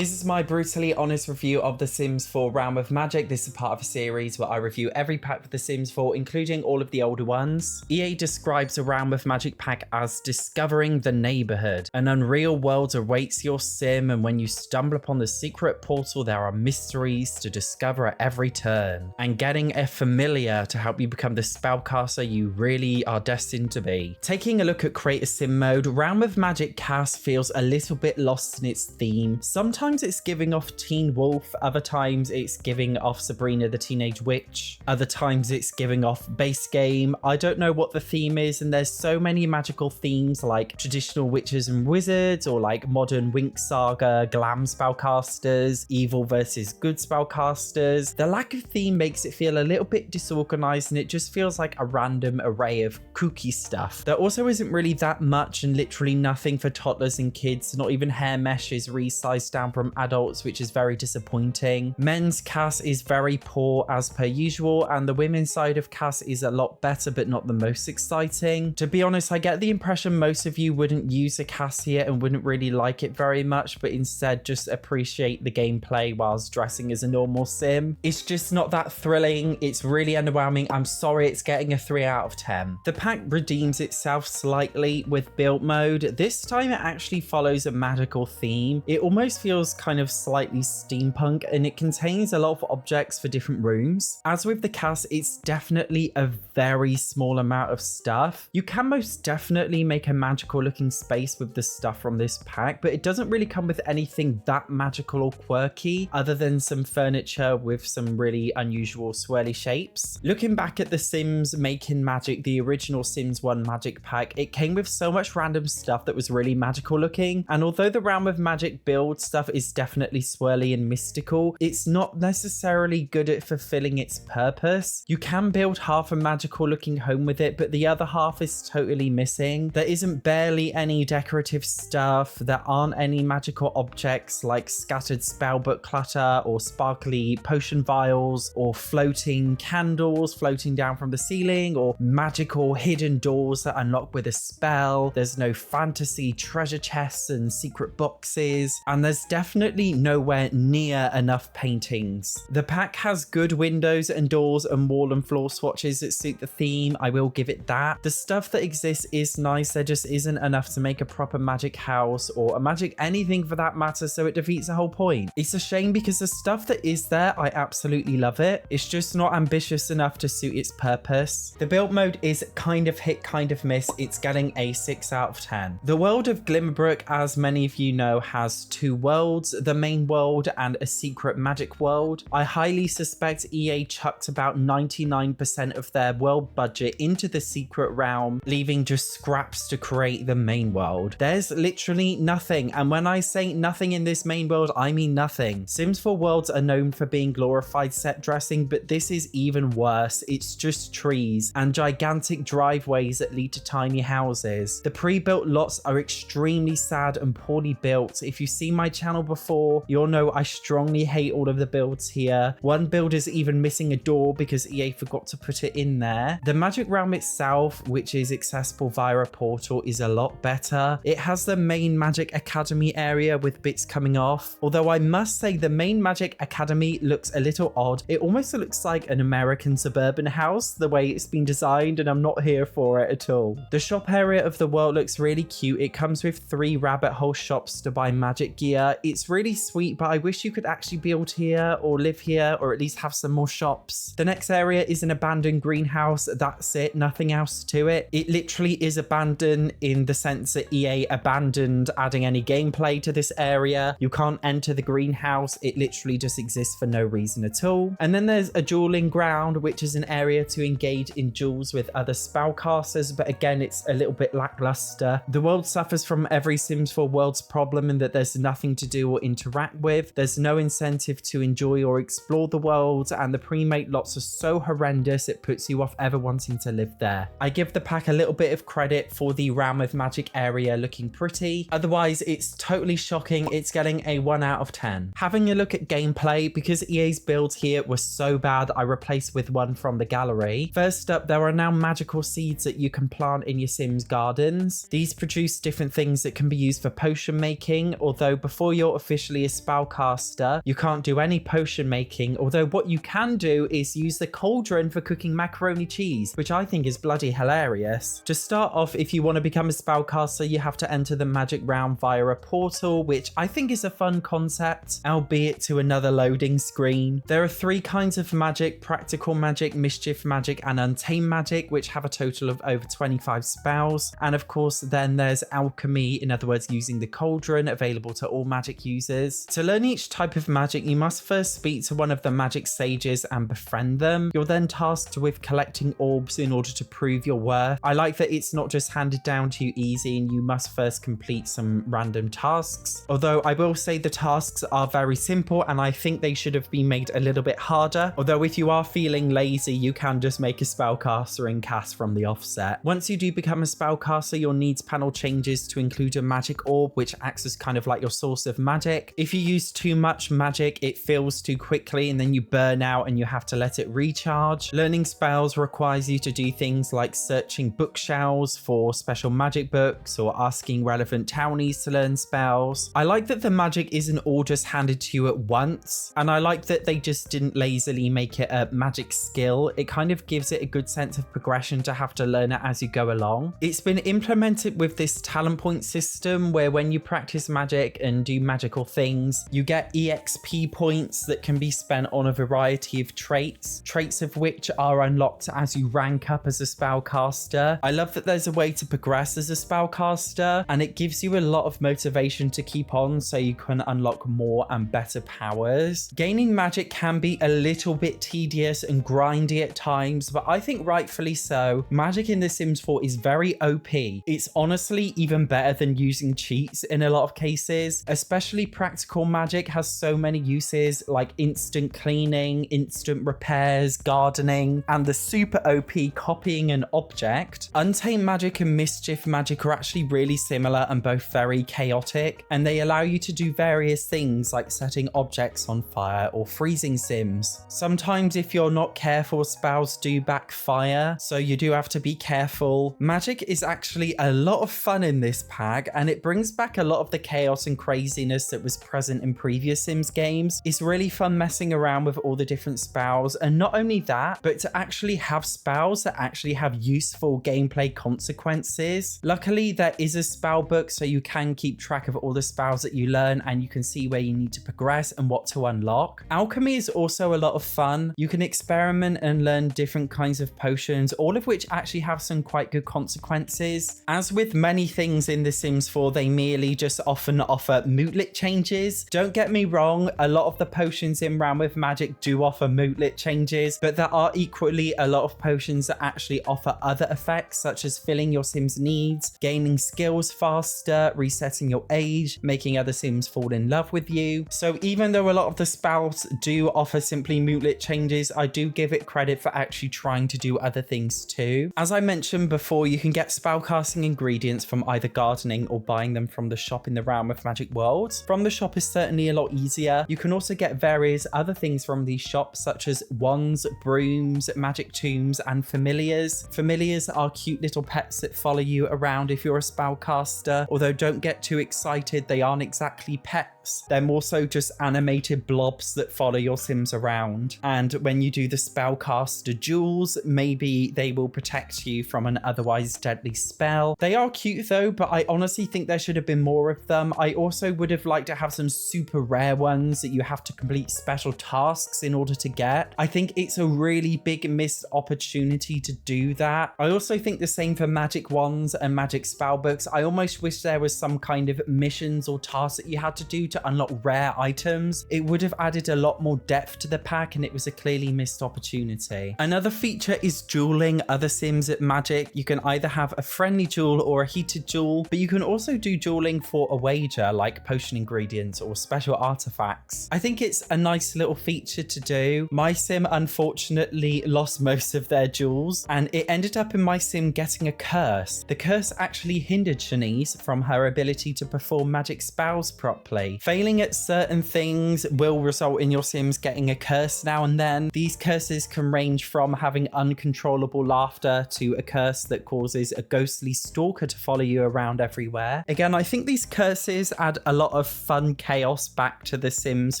This is my brutally honest review of The Sims 4 Realm of Magic. This is part of a series where I review every pack for The Sims 4, including all of the older ones. EA describes a Realm of Magic pack as discovering the neighborhood. An unreal world awaits your sim, and when you stumble upon the secret portal, there are mysteries to discover at every turn. And getting a familiar to help you become the spellcaster you really are destined to be. Taking a look at Create a Sim mode, Realm of Magic cast feels a little bit lost in its theme. Sometimes it's giving off Teen Wolf, other times it's giving off Sabrina the Teenage Witch, other times it's giving off base game. I don't know what the theme is, and there's so many magical themes like traditional witches and wizards, or like modern Wink Saga, glam spellcasters, evil versus good spellcasters. The lack of theme makes it feel a little bit disorganized, and it just feels like a random array of kooky stuff. There also isn't really that much and literally nothing for toddlers and kids, not even hair mesh is resized down from adults, which is very disappointing. Men's cast is very poor as per usual, and the women's side of cast is a lot better but not the most exciting. To be honest, I get the impression most of you wouldn't use a cast here and wouldn't really like it very much, but instead just appreciate the gameplay whilst dressing as a normal sim. It's just not that thrilling. It's really underwhelming. I'm sorry, it's getting a 3 out of 10. The pack redeems itself slightly with build mode. This time it actually follows a magical theme. It almost feels kind of slightly steampunk, and it contains a lot of objects for different rooms. As with the cast, it's definitely a very small amount of stuff. You can most definitely make a magical looking space with the stuff from this pack, but it doesn't really come with anything that magical or quirky other than some furniture with some really unusual swirly shapes. Looking back at the Sims Making Magic, the original Sims 1 Magic pack, it came with so much random stuff that was really magical looking, and although the Realm of Magic build stuff is definitely swirly and mystical, it's not necessarily good at fulfilling its purpose. You can build half a magical looking home with it, but the other half is totally missing. There isn't barely any decorative stuff, there aren't any magical objects like scattered spellbook clutter or sparkly potion vials or floating candles floating down from the ceiling or magical hidden doors that unlock with a spell. There's no fantasy treasure chests and secret boxes, and there's definitely nowhere near enough paintings. The pack has good windows and doors and wall and floor swatches that suit the theme, I will give it that. The stuff that exists is nice, there just isn't enough to make a proper magic house or a magic anything for that matter, so it defeats the whole point. It's a shame because the stuff that is there, I absolutely love it. It's just not ambitious enough to suit its purpose. The build mode is kind of hit, kind of miss. It's getting a 6 out of 10. The world of Glimmerbrook, as many of you know, has 2 worlds, the main world and a secret magic world. I highly suspect EA chucked about 99% of their world budget into the secret realm, leaving just scraps to create the main world. There's literally nothing, and when I say nothing in this main world, I mean nothing. Sims 4 worlds are known for being glorified set dressing, but this is even worse. It's just trees and gigantic driveways that lead to tiny houses. The pre-built lots are extremely sad and poorly built. If you've seen my channel before, you'll know I strongly hate all of the builds here. One build is even missing a door because EA forgot to put it in there. The Magic Realm itself, which is accessible via a portal, is a lot better. It has the main Magic Academy area with bits coming off, although I must say the main Magic Academy looks a little odd. It almost looks like an American suburban house the way it's been designed, and I'm not here for it at all. The shop area of the world looks really cute. It comes with 3 rabbit hole shops to buy magic gear. It's really sweet, but I wish you could actually build here or live here or at least have some more shops. The next area is an abandoned greenhouse. That's it, nothing else to it. It literally is abandoned in the sense that EA abandoned adding any gameplay to this area. You can't enter the greenhouse. It literally just exists for no reason at all. And then there's a dueling ground, which is an area to engage in duels with other spellcasters, but again, it's a little bit lackluster. The world suffers from every Sims 4 world's problem in that there's nothing to do or interact with. There's no incentive to enjoy or explore the world, and the pre-made lots are so horrendous it puts you off ever wanting to live there. I give the pack a little bit of credit for the Realm of Magic area looking pretty. Otherwise, it's totally shocking. It's getting a 1 out of 10. Having a look at gameplay, because EA's builds here were so bad, I replaced with one from the gallery. First up, there are now magical seeds that you can plant in your Sims gardens. These produce different things that can be used for potion making, although before you're you're officially a spellcaster, you can't do any potion making, although what you can do is use the cauldron for cooking macaroni cheese, which I think is bloody hilarious. To start off, if you want to become a spellcaster, you have to enter the magic realm via a portal, which I think is a fun concept, albeit to another loading screen. There are 3 kinds of magic: practical magic, mischief magic, and untamed magic, which have a total of over 25 spells. And of course, then there's alchemy, in other words, using the cauldron, available to all magic users. To learn each type of magic, you must first speak to one of the magic sages and befriend them. You're then tasked with collecting orbs in order to prove your worth. I like that it's not just handed down to you easy and you must first complete some random tasks. Although I will say the tasks are very simple and I think they should have been made a little bit harder. Although if you are feeling lazy, you can just make a spellcaster and cast from the offset. Once you do become a spellcaster, your needs panel changes to include a magic orb, which acts as kind of like your source of magic. If you use too much magic, it fills too quickly and then you burn out and you have to let it recharge. Learning spells requires you to do things like searching bookshelves for special magic books or asking relevant townies to learn spells. I like that the magic isn't all just handed to you at once, and I like that they just didn't lazily make it a magic skill. It kind of gives it a good sense of progression to have to learn it as you go along. It's been implemented with this talent point system where when you practice magic and do magical things, you get EXP points that can be spent on a variety of traits of which are unlocked as you rank up as a spellcaster. I love that there's a way to progress as a spellcaster, and it gives you a lot of motivation to keep on so you can unlock more and better powers. Gaining magic can be a little bit tedious and grindy at times, but I think rightfully so. Magic in The Sims 4 is very OP. It's honestly even better than using cheats in a lot of cases. Especially practical magic has so many uses like instant cleaning, instant repairs, gardening, and the super OP copying an object. Untamed magic and mischief magic are actually really similar and both very chaotic, and they allow you to do various things like setting objects on fire or freezing Sims. Sometimes if you're not careful, spells do backfire, so you do have to be careful. Magic is actually a lot of fun in this pack, and it brings back a lot of the chaos and craziness that was present in previous Sims games. It's really fun messing around with all the different spells, and not only that, but to actually have spells that actually have useful gameplay consequences. Luckily, there is a spell book, so you can keep track of all the spells that you learn and you can see where you need to progress and what to unlock. Alchemy is also a lot of fun. You can experiment and learn different kinds of potions, all of which actually have some quite good consequences. As with many things in The Sims 4, they merely just often offer moodlet changes. Don't get me wrong, a lot of the potions in Realm of Magic do offer moodlet changes, but there are equally a lot of potions that actually offer other effects, such as filling your Sims' needs, gaining skills faster, resetting your age, making other Sims fall in love with you. So even though a lot of the spells do offer simply moodlet changes, I do give it credit for actually trying to do other things too. As I mentioned before, you can get spellcasting ingredients from either gardening or buying them from the shop in the Realm of Magic world. From the shop is certainly a lot easier. You can also get various other things from these shops, such as wands, brooms, magic tombs, and familiars. Familiars are cute little pets that follow you around if you're a spellcaster, although don't get too excited, they aren't exactly pets. They're more so just animated blobs that follow your Sims around. And when you do the spellcaster duels, maybe they will protect you from an otherwise deadly spell. They are cute though, but I honestly think there should have been more of them. I also would have liked to have some super rare ones that you have to complete special tasks in order to get. I think it's a really big missed opportunity to do that. I also think the same for magic wands and magic spell books. I almost wish there was some kind of missions or tasks that you had to do to unlock rare items. It would have added a lot more depth to the pack, and it was a clearly missed opportunity. Another feature is dueling other Sims at Magic. You can either have a friendly duel or a heated duel, but you can also do dueling for a wager, like potion ingredients or special artifacts. I think it's a nice little feature to do. My Sim unfortunately lost most of their duels, and it ended up in my Sim getting a curse. The curse actually hindered Shanice from her ability to perform magic spells properly. Failing at certain things will result in your Sims getting a curse now and then. These curses can range from having uncontrollable laughter to a curse that causes a ghostly stalker to follow you around everywhere. Again, I think these curses add a lot of fun chaos back to The Sims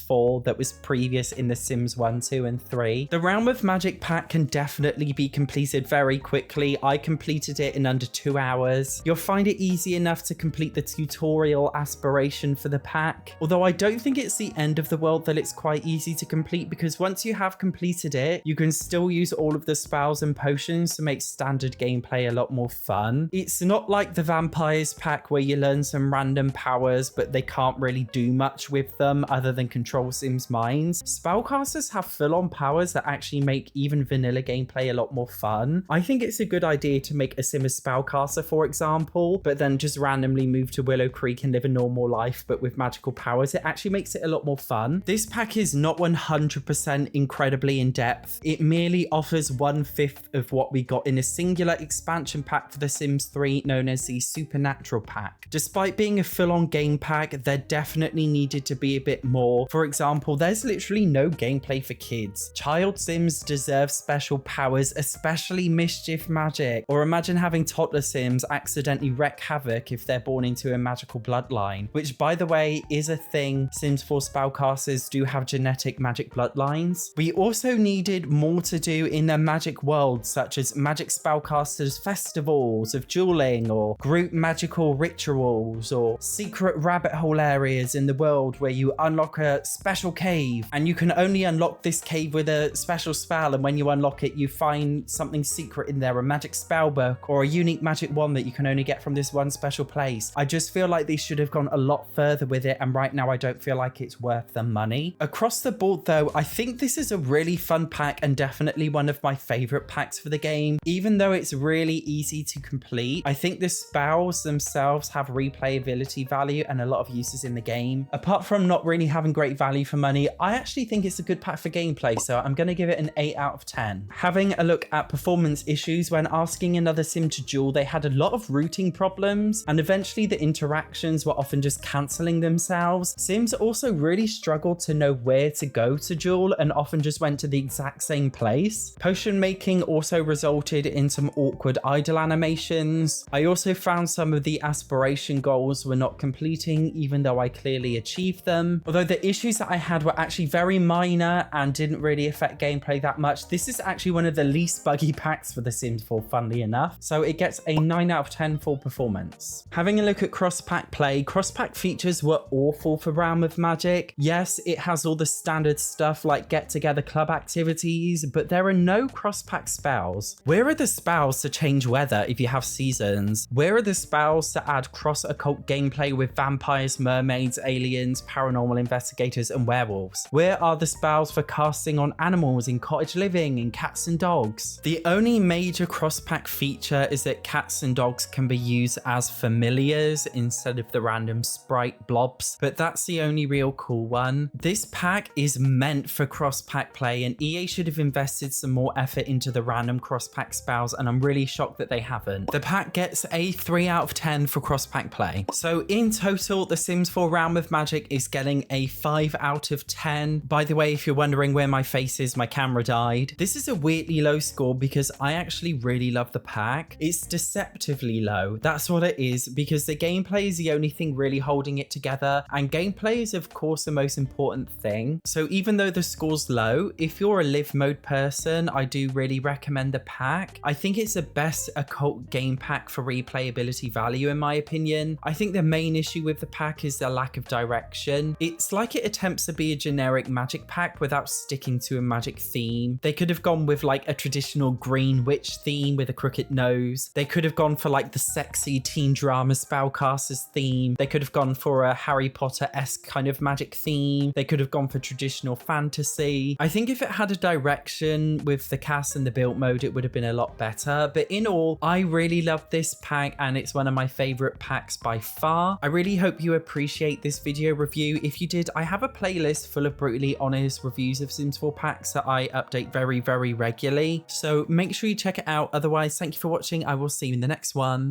4 that was previous in The Sims 1, 2, and 3. The Realm of Magic pack can definitely be completed very quickly. I completed it in under 2 hours. You'll find it easy enough to complete the tutorial aspiration for the pack, although I don't think it's the end of the world that it's quite easy to complete, because once you have completed it, you can still use all of the spells and potions to make standard gameplay a lot more fun. It's not like the Vampires pack where you learn some random powers, but they can't really do much with them other than control Sims' minds. Spellcasters have full-on powers that actually make even vanilla gameplay a lot more fun. I think it's a good idea to make a Sim a spellcaster, for example, but then just randomly move to Willow Creek and live a normal life, but with magical powers. It actually makes it a lot more fun. This pack is not 100% incredibly in depth. It merely offers 1/5 of what we got in a singular expansion pack for The Sims 3 known as the Supernatural pack. Despite being a full-on game pack, there definitely needed to be a bit more. For example, there's literally no gameplay for kids. Child Sims deserve special powers, especially mischief magic. Or imagine having toddler Sims accidentally wreak havoc if they're born into a magical bloodline, which by the way is a thing. Sims 4 spellcasters do have genetic magic bloodlines. We also needed more to do in the magic world, such as magic spellcasters festivals of dueling, or group magical rituals, or secret rabbit hole areas in the world where you unlock a special cave and you can only unlock this cave with a special spell, and when you unlock it you find something secret in there, a magic spell book or a unique magic wand that you can only get from this one special place. I just feel like they should have gone a lot further with it, and right now I don't feel like it's worth the money. Across the board though, I think this is a really fun pack and definitely one of my favorite packs for the game. Even though it's really easy to complete, I think the spells themselves have replayability value and a lot of uses in the game. Apart from not really having great value for money, I actually think it's a good pack for gameplay, so I'm going to give it an 8 out of 10. Having a look at performance issues, when asking another Sim to duel, they had a lot of routing problems, and eventually the interactions were often just cancelling themselves. Sims also really struggled to know where to go to duel and often just went to the exact same place. Potion making also resulted in some awkward idle animations. I also found some of the aspiration goals were not completing, even though I clearly achieved them. Although the issues that I had were actually very minor and didn't really affect gameplay that much. This is actually one of the least buggy packs for The Sims 4, funnily enough. So it gets a 9 out of 10 for performance. Having a look at cross-pack play, cross-pack features were awful for Realm of Magic. Yes, it has all the standard stuff like get-together club activities, but there are no cross-pack spells. Where are the spells to change weather if you have seasons? Where are the spells to add cross-occult gameplay with vampires, mermaids, aliens, paranormal investigators, and werewolves? Where are the spells for casting on animals in cottage living, in cats and dogs? The only major cross-pack feature is that cats and dogs can be used as familiars instead of the random sprite blobs, but that's the only real cool one. This pack is meant for cross-pack play, and EA should have invested some more effort into the random cross-pack spells, and I'm really shocked that they haven't. The pack gets a 3 out of 10 for cross-pack play. So in total, The Sims 4 Realm of Magic is getting a 5 out of 10. By the way, if you're wondering where my face is, my camera died. This is a weirdly low score because I actually really love the pack. It's deceptively low. That's what it is, because the gameplay is the only thing really holding it together, and gameplay is of course the most important thing. So even though the score's low, if you're a live mode person, I do really recommend the pack. I think it's the best occult game pack for replayability value in my opinion. I think the main issue with the pack is the lack of direction. It's like it attempts to be a generic magic pack without sticking to a magic theme. They could have gone with like a traditional green witch theme with a crooked nose. They could have gone for like the sexy teen drama spellcasters theme. They could have gone for a Harry Potter-esque kind of magic theme. They could have gone for traditional fantasy. I think if it had a direction with the cast and the build mode, it would have been a lot better. But in all, I really love this pack and it's one of my favorite packs by far. I really hope you appreciate this video review. If you did, I have a playlist full of brutally honest reviews of Sims 4 packs that I update very, very regularly. So make sure you check it out. Otherwise, thank you for watching. I will see you in the next one.